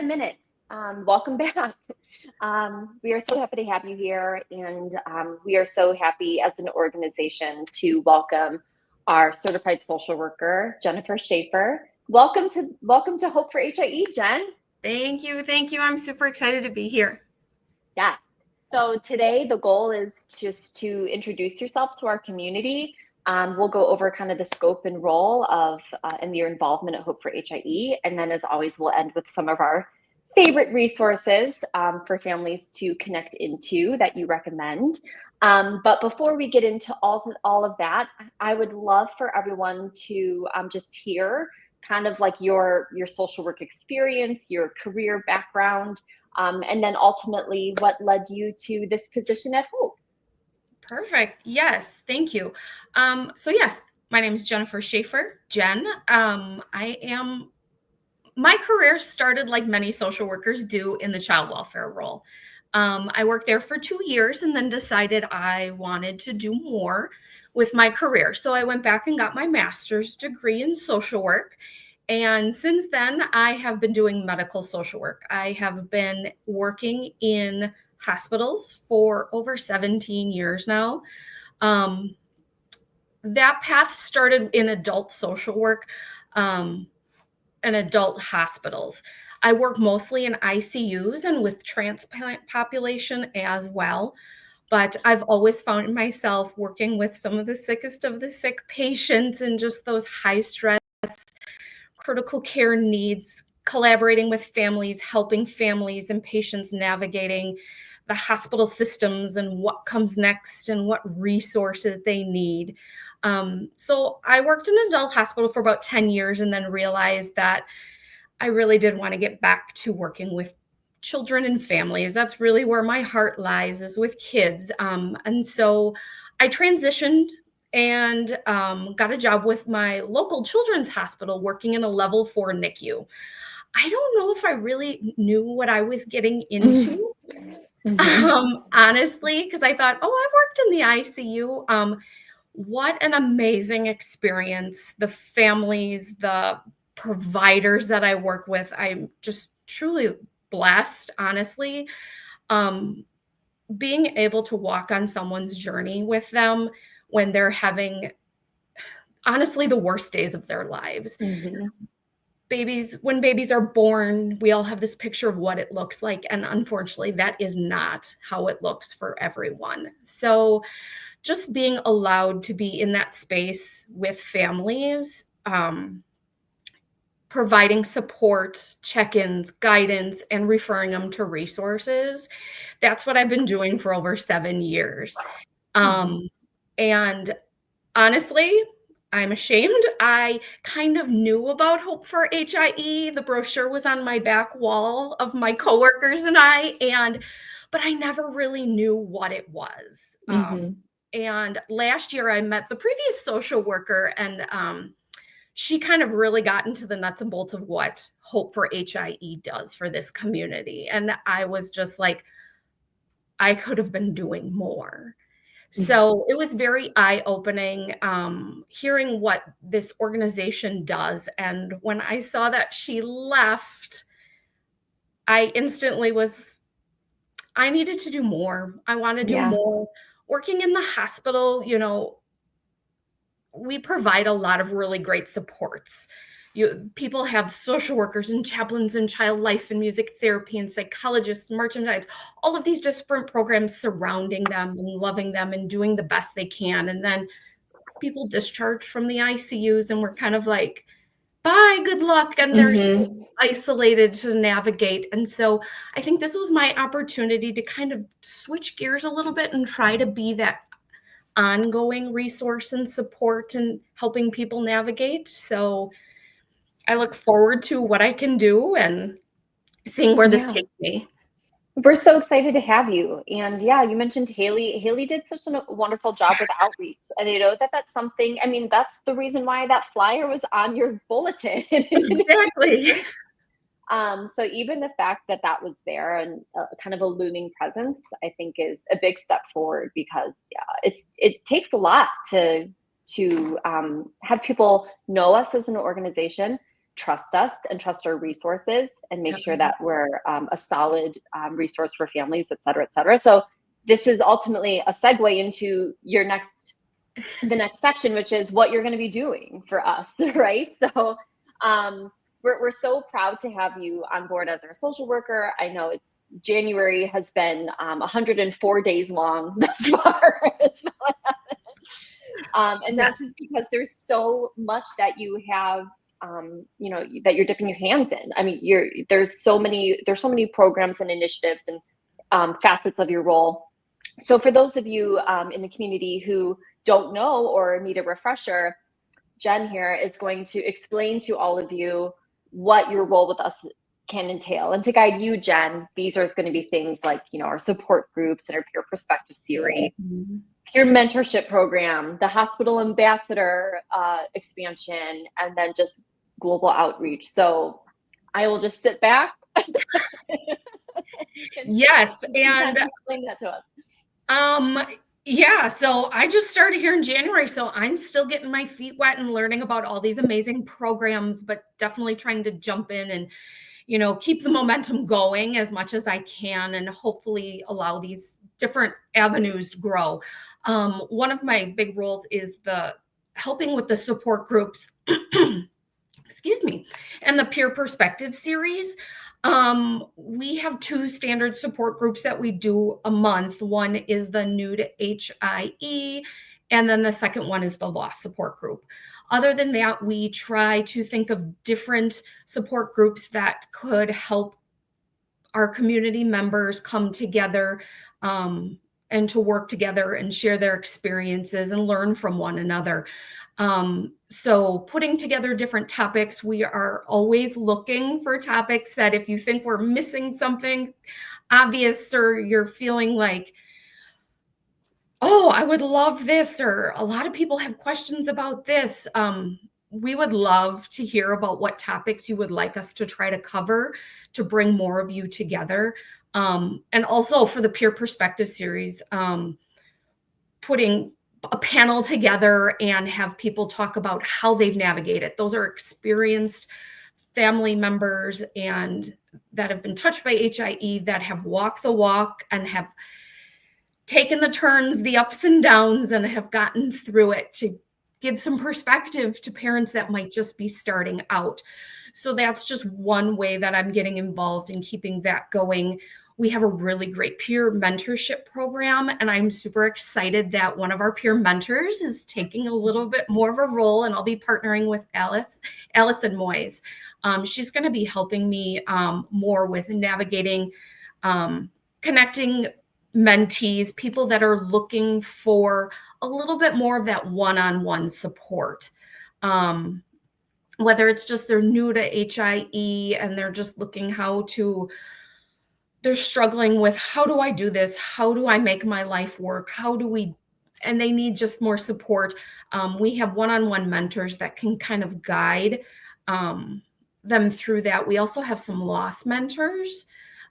a minute. Welcome back. We are so happy to have you here, and we are so happy as an organization to welcome our certified social worker, Jennifer Schaefer. Welcome to Hope for HIE, Jen. Thank you. I'm super excited to be here. Yeah. So today the goal is just to introduce yourself to our community. We'll go over kind of the scope and role of and your involvement at Hope for HIE. And then as always, we'll end with some of our favorite resources for families to connect into that you recommend. But before we get into all of that, I would love for everyone to just hear kind of like your social work experience, your career background, and then ultimately what led you to this position at Hope. Perfect. Yes. Thank you. So yes, my name is Jennifer Schaefer, Jen. My career started like many social workers do in the child welfare role. I worked there for 2 years and then decided I wanted to do more with my career. So I went back and got my master's degree in social work. And since then, I have been doing medical social work. I have been working in hospitals for over 17 years now. That path started in adult social work and adult hospitals. I work mostly in ICUs and with transplant population as well. But I've always found myself working with some of the sickest of the sick patients and just those high stress critical care needs, collaborating with families, helping families and patients navigating the hospital systems and what comes next and what resources they need. So I worked in an adult hospital for about 10 years and then realized that I really did want to get back to working with children and families. That's really where my heart lies, is with kids. And so I transitioned and got a job with my local children's hospital working in a level 4 NICU. I don't know if I really knew what I was getting into, honestly, because I thought, oh, I've worked in the ICU. What an amazing experience. The families, the providers that I work with, I'm just truly blessed, honestly. Being able to walk on someone's journey with them when they're having, honestly, the worst days of their lives. When babies are born, we all have this picture of what it looks like. And unfortunately, that is not how it looks for everyone. So just being allowed to be in that space with families, providing support, check-ins, guidance, and referring them to resources. That's what I've been doing for over 7 years. And honestly, I'm ashamed. I kind of knew about Hope for HIE. The brochure was on my back wall of my coworkers and but I never really knew what it was. And last year I met the previous social worker, and she kind of really got into the nuts and bolts of what Hope for HIE does for this community. And I was just like, I could have been doing more. So it was very eye-opening, hearing what this organization does. And when I saw that she left, I instantly I needed to do more. I want to do more. Working in the hospital, we provide a lot of really great supports. People have social workers and chaplains and child life and music therapy and psychologists, merchandise, all of these different programs surrounding them and loving them and doing the best they can. And then people discharge from the ICUs and we're kind of like, bye, good luck. And they're isolated to navigate. And so I think this was my opportunity to kind of switch gears a little bit and try to be that ongoing resource and support and helping people navigate. So I look forward to what I can do and seeing where this takes me. We're so excited to have you. And yeah, you mentioned Haley. Haley did such a wonderful job with outreach. And that's something, I mean, that's the reason why that flyer was on your bulletin. Exactly. So even the fact that that was there and kind of a looming presence, I think is a big step forward, because it takes a lot to have people know us as an organization, trust us and trust our resources and make sure that we're a solid resource for families, et cetera, et cetera. So this is ultimately a segue into the next section, which is what you're going to be doing for us, right? So we're so proud to have you on board as our social worker. I know January has been 104 days long thus far. And that's just because there's so much that you have, that you're dipping your hands in. I mean, there's so many programs and initiatives and facets of your role. So for those of you in the community who don't know or need a refresher, Jen here is going to explain to all of you what your role with us can entail. And to guide you, Jen, these are going to be things like, our support groups and our peer perspective series, peer mentorship program, the hospital ambassador expansion, and then just global outreach. So I will just sit back. Yes. And explain that to us. Yeah, so I just started here in January, so I'm still getting my feet wet and learning about all these amazing programs, but definitely trying to jump in and, keep the momentum going as much as I can and hopefully allow these different avenues to grow. One of my big roles is the helping with the support groups, excuse me, and the peer perspective series. We have 2 standard support groups that we do a month. One is the new to HIE, and then the second one is the loss support group. Other than that, we try to think of different support groups that could help our community members come together and to work together and share their experiences and learn from one another. So putting together different topics, we are always looking for topics that if you think we're missing something obvious or you're feeling like, oh, I would love this, or a lot of people have questions about this. We would love to hear about what topics you would like us to try to cover to bring more of you together. And also for the peer perspective series, putting a panel together and have people talk about how they've navigated. Those are experienced family members and that have been touched by HIE, that have walked the walk and have taken the turns, the ups and downs, and have gotten through it to give some perspective to parents that might just be starting out. So that's just one way that I'm getting involved in keeping that going. We have a really great peer mentorship program, and I'm super excited that one of our peer mentors is taking a little bit more of a role, and I'll be partnering with Allison Moyes. She's going to be helping me more with navigating, connecting mentees, people that are looking for a little bit more of that one-on-one support. Whether it's just they're new to HIE and they're just looking they're struggling with, how do I do this? How do I make my life work? And they need just more support. We have one-on-one mentors that can kind of guide them through that. We also have some loss mentors.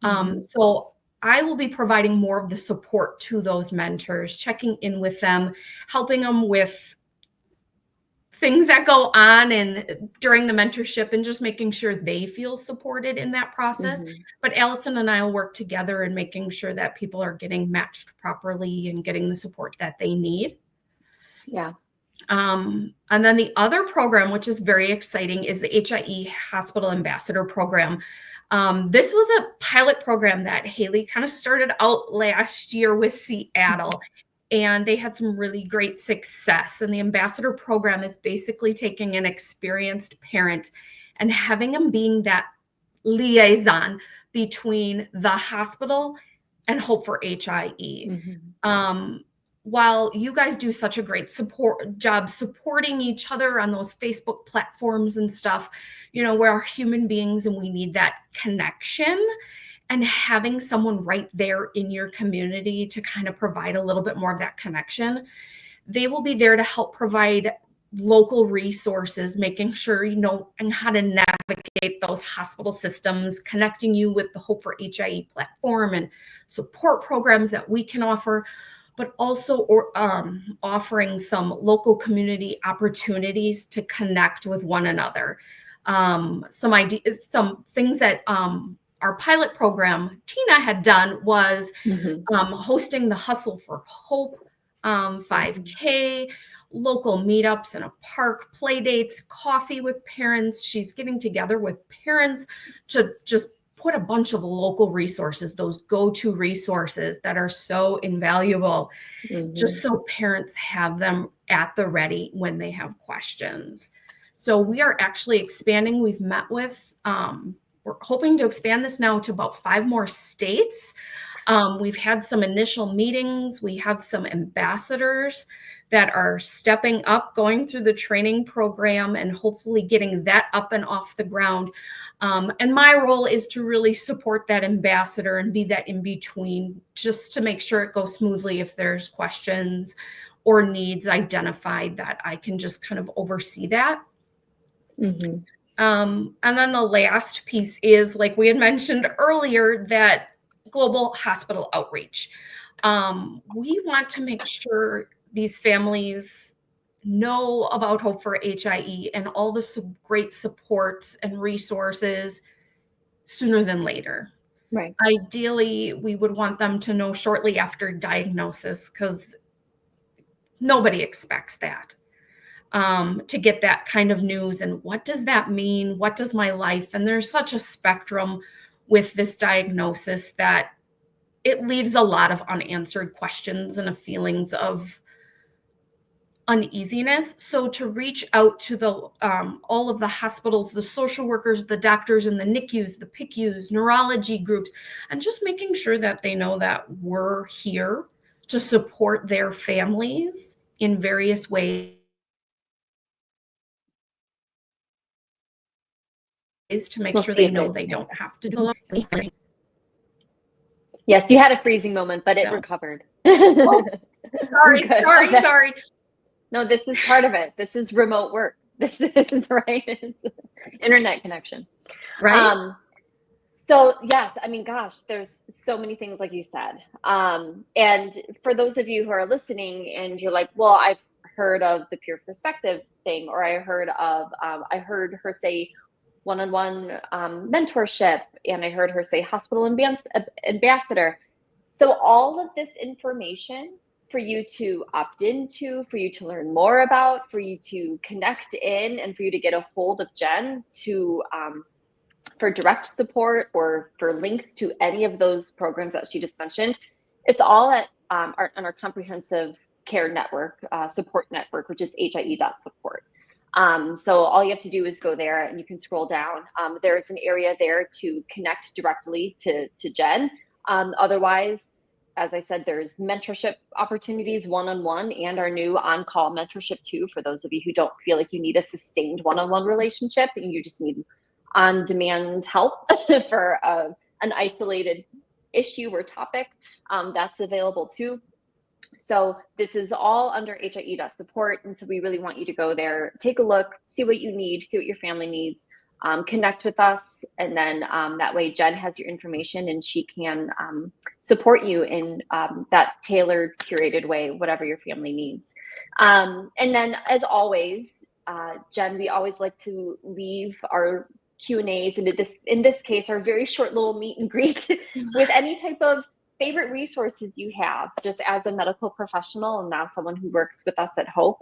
So I will be providing more of the support to those mentors, checking in with them, helping them with things that go on and during the mentorship, and just making sure they feel supported in that process. But Allison and I will work together in making sure that people are getting matched properly and getting the support that they need. Yeah. And then the other program, which is very exciting, is the HIE Hospital Ambassador Program. This was a pilot program that Haley kind of started out last year with Seattle, and they had some really great success. And the ambassador program is basically taking an experienced parent and having them being that liaison between the hospital and Hope for HIE. While you guys do such a great job supporting each other on those Facebook platforms and stuff, we're human beings and we need that connection, and having someone right there in your community to kind of provide a little bit more of that connection. They will be there to help provide local resources, making sure you know and how to navigate those hospital systems, connecting you with the Hope for HIE platform and support programs that we can offer, but also offering some local community opportunities to connect with one another. Some ideas, some things that our pilot program, Tina, had done was hosting the Hustle for Hope 5K, local meetups in a park, play dates, coffee with parents. She's getting together with parents to just put a bunch of local resources, those go-to resources that are so invaluable, just so parents have them at the ready when they have questions. So we are actually expanding. We've met with, we're hoping to expand this now to about 5 more states. We've had some initial meetings. We have some ambassadors that are stepping up, going through the training program, and hopefully getting that up and off the ground. And my role is to really support that ambassador and be that in between, just to make sure it goes smoothly. If there's questions or needs identified, that I can just kind of oversee that. And then the last piece is, like we had mentioned earlier, that global hospital outreach. We want to make sure these families know about Hope for HIE and all the great supports and resources sooner than later. Right. Ideally, we would want them to know shortly after diagnosis, because nobody expects that. To get that kind of news, and what does that mean? What does my life? And there's such a spectrum with this diagnosis that it leaves a lot of unanswered questions and feelings of uneasiness. So to reach out to the all of the hospitals, the social workers, the doctors in the NICUs, the PICUs, neurology groups, and just making sure that they know that we're here to support their families in various ways, to make sure they know they don't have to do anything. Yes, you had a freezing moment, but it recovered. Oh, sorry. No, this is part of it. This is remote work. This is right. Internet connection. Right. So yes, I mean, gosh, there's so many things like you said. And for those of you who are listening and you're like, well, I've heard of the peer perspective thing, or I heard her say one-on-one mentorship, and I heard her say hospital ambassador. So all of this information for you to opt into, for you to learn more about, for you to connect in, and for you to get a hold of Jen to for direct support or for links to any of those programs that she just mentioned, it's all at on our comprehensive care network, support network, which is HIE.Support. So all you have to do is go there, and you can scroll down. There's an area there to connect directly to Jen. Otherwise, as I said, there's mentorship opportunities one-on-one, and our new on-call mentorship too, for those of you who don't feel like you need a sustained one-on-one relationship and you just need on-demand help for an isolated issue or topic. That's available too. So this is all under HIE.Support. And so we really want you to go there, take a look, see what you need, see what your family needs, connect with us. And then that way Jen has your information, and she can support you in that tailored, curated way, whatever your family needs. And then, as always, Jen, we always like to leave our Q&As, and in this case, our very short little meet and greet with any type of favorite resources you have, just as a medical professional and now someone who works with us at Hope.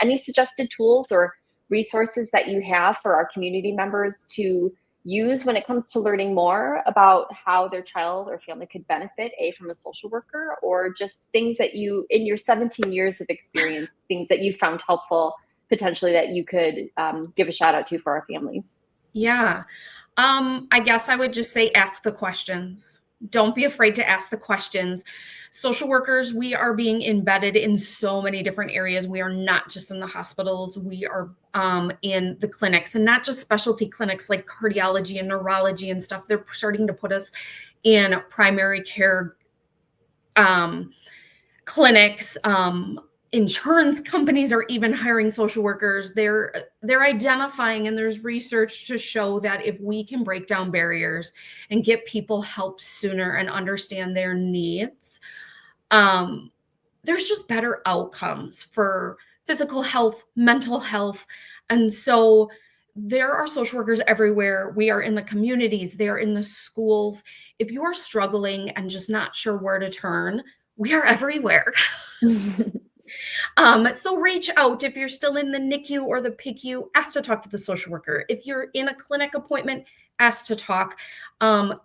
Any suggested tools or resources that you have for our community members to use when it comes to learning more about how their child or family could benefit from a social worker, or just things that you, in your 17 years of experience, things that you found helpful potentially that you could give a shout out to for our families? Yeah. I guess I would just say ask the questions. Don't be afraid to ask the questions. Social workers, we are being embedded in so many different areas. We are not just in the hospitals. We are in the clinics, and not just specialty clinics like cardiology and neurology and stuff. They're starting to put us in primary care clinics. Insurance companies are even hiring social workers. They're identifying, and there's research to show that if we can break down barriers and get people help sooner and understand their needs, there's just better outcomes for physical health, mental health. And so there are social workers everywhere. We are in the communities, they're in the schools. If you are struggling and just not sure where to turn, we are everywhere. So reach out. If you're still in the NICU or the PICU, ask to talk to the social worker. If you're in a clinic appointment, ask to talk.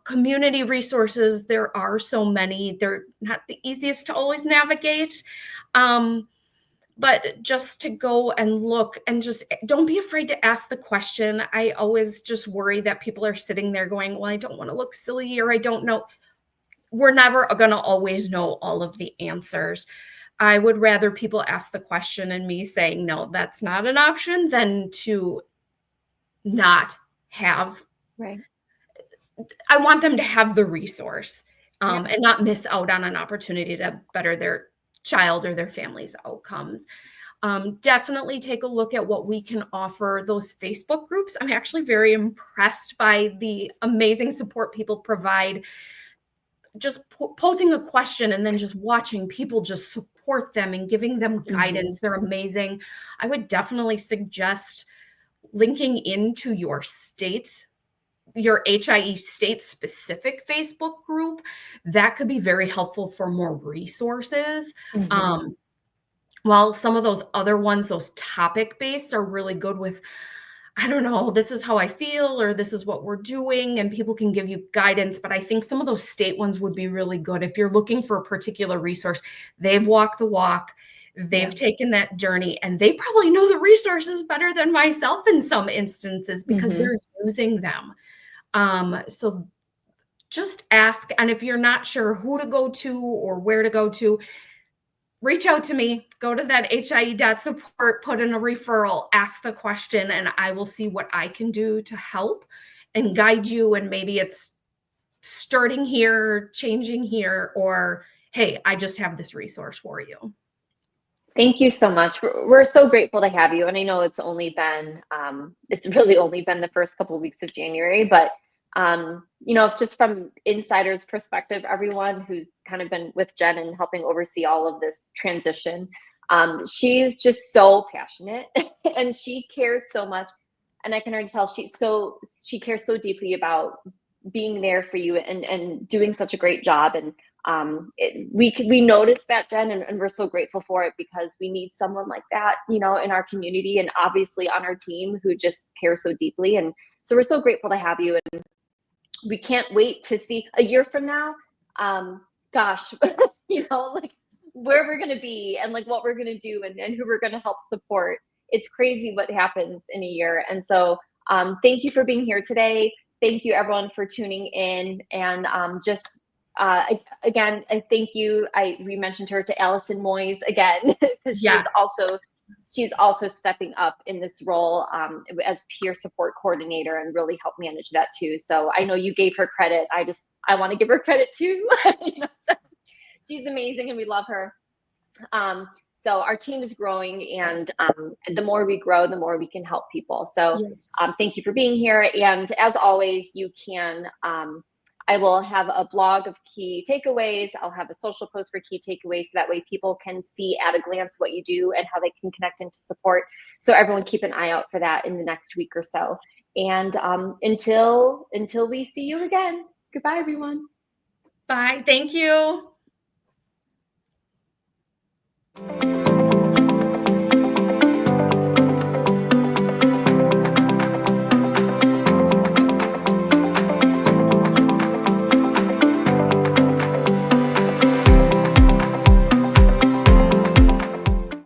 Community resources, there are so many. They're not the easiest to always navigate. But just to go and look and just don't be afraid to ask the question. I always just worry that people are sitting there going, well, I don't want to look silly or I don't know. We're never going to always know all of the answers. I would rather people ask the question and me saying, no, that's not an option than to not have. Right. I want them to have the resource and not miss out on an opportunity to better their child or their family's outcomes. Definitely take a look at what we can offer those Facebook groups. I'm actually very impressed by the amazing support people provide. Just posing a question and then just watching people just support them and giving them guidance. They're amazing. I would definitely suggest linking into your state's, your HIE state specific Facebook group. That could be very helpful for more resources. While some of those other ones, those topic based, are really good with, I don't know, this is how I feel, or this is what we're doing, and people can give you guidance. But I think some of those state ones would be really good. If you're looking for a particular resource, they've walked the walk, they've taken that journey, and they probably know the resources better than myself in some instances because they're using them. So just ask. And if you're not sure who to go to or where to go to, reach out to me, go to that HIE.Support, put in a referral, ask the question, and I will see what I can do to help and guide you. And maybe it's starting here, changing here, or, hey, I just have this resource for you. Thank you so much. We're so grateful to have you. And I know it's really only been the first couple of weeks of January, but just from insider's perspective, everyone who's kind of been with Jen and helping oversee all of this transition, she's just so passionate and she cares so much. And I can already tell she cares so deeply about being there for you and doing such a great job. And we noticed that, Jen, and we're so grateful for it because we need someone like that, in our community and obviously on our team who just cares so deeply. And so we're so grateful to have you. And we can't wait to see a year from now, like where we're going to be and like what we're going to do and who we're going to help support. It's crazy what happens in a year. And so thank you for being here today. Thank you everyone for tuning in. And again, I thank you. We mentioned her to Allison Moyes again, because she's also stepping up in this role as peer support coordinator and really helped manage that too. So I know you gave her credit. I want to give her credit too. So she's amazing and we love her. So our team is growing, and the more we grow, the more we can help people. So thank you for being here. And as always, you can, I will have a blog of key takeaways. I'll have a social post for key takeaways so that way people can see at a glance what you do and how they can connect into support. So everyone keep an eye out for that in the next week or so. And until we see you again, goodbye, everyone. Bye. Thank you.